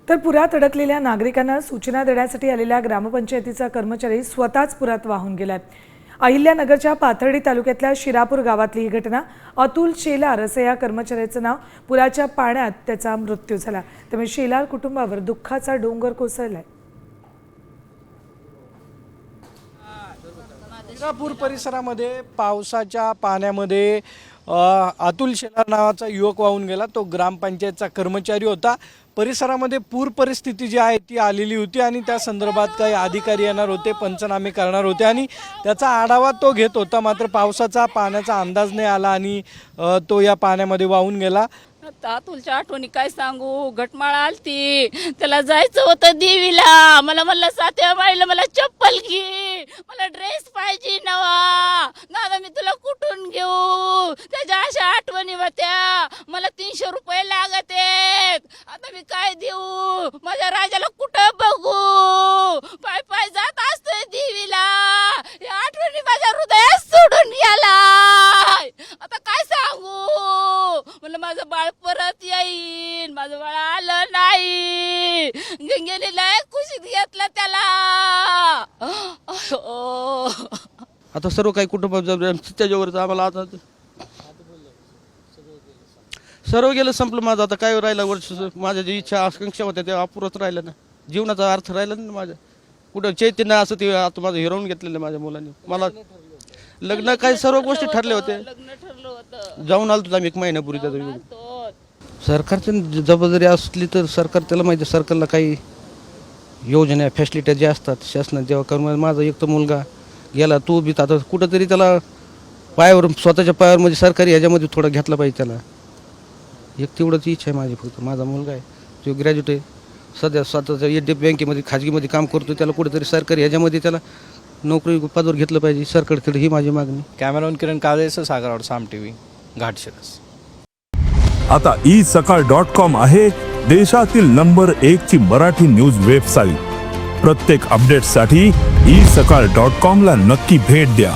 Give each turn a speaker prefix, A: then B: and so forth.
A: तर पुरात अडकलेल्या नागरिकांना सूचना देण्यासाठी आलेल्या ग्रामपंचायतीचा कर्मचारी स्वतःच पुरात वाहून गेलाय। अहिल्यानगरच्या पाथर्डी तालुक्यातल्या शिरापूर गावातली ही घटना। अतुल शेलार असे या कर्मचाऱ्याचं नाव। पुराच्या पाण्यात त्याचा मृत्यू झाला, त्यामुळे शेलार कुटुंबावर दुःखाचा डोंगर कोसळलाय।
B: शिरापूर परिसरामध्ये पावसाच्या पाण्यामध्ये अतुल शेलार नावाचा युवक वाहून गेला। तो ग्रामपंचायतचा कर्मचारी होता। परिसरामध्ये पूर परिस्थिती जी आहे ती आलेली होती आणि त्या संदर्भात काही अधिकारी येणार होते, पंचनामे करणार होते आणि त्याचा आढावा तो घेत होता। मात्र पावसाचा पाण्याचा अंदाज नाही आला आणि तो या पाण्यामध्ये वाहून गेला।
C: अतुलच्या आठवणी काय सांगू। घटमाळ आलती, त्याला जायचं होतं देवीला। मला म्हणलं 7व्या माळीला मला चप्पल घे, मला ड्रेस पाहिजे नवा। दादा मी तुला कुठून घेऊ? त्याच्या अशा आठवणी होत्या। मला 300 रुपये लागत आहेत, आता मी काय देऊ? माझ्या राजाला कुठं बघू? पाय पाय जात असतोय देवीला। या आठवणी माझ्या हृदयात सोडून गेलाय, आता काय सांगू? मला माझं बाळ परत येईन, माझं बाळ आलं नाही। गंगेने लय खुशीत घेतलं त्याला।
D: आता सर्व काही कुटुंब त्याच्यावरच आम्हाला आता सर्व गेलं, संपलं माझं। आता काय राहिलं वर्ष, माझ्या जी इच्छा आकांक्षा होत्या त्या अपुरच राहिलं ना। जीवनाचा अर्थ राहिला ना माझ्या। कुठं चैतन्य असं ते आता माझं हिरवून घेतलेलं माझ्या मुलांनी। मला लग्न काही सर्व गोष्टी ठरले होते, जाऊन आलो आम्ही 1 महिन्यापूर्वी त्याचा। सरकारची जबाबदारी असली तर सरकार त्याला माहिती, सरकारला काही योजना फॅसिलिटी ज्या असतात शासनात जेव्हा करून। माझा एक तर मुलगा गेला, तो बी आता कुठंतरी त्याला पायावर, स्वतःच्या पायावर म्हणजे सरकारी ह्याच्यामध्ये थोडा घेतला पाहिजे त्याला। एक तेवढंच इच्छा आहे माझी फक्त। माझा मुलगा आहे, तो ग्रॅज्युएट आहे, सध्या स्वतःच्या एचडीएफ बँकेमध्ये खाजगीमध्ये काम करतो। त्याला कुठेतरी सरकारी ह्याच्यामध्ये त्याला नोकरी पदावर घेतलं पाहिजे सरकारकडे, ही माझी मागणी।
B: कॅमेरामॅन किरण काळेसह सागरवाड, साम टीव्ही, घाटशिरस।
E: आता isakal.com आहे देशातील नंबर 1 ची मराठी न्यूज वेबसाईट। प्रत्येक अपडेटसाठी isakal.com ला नक्की भेट द्या।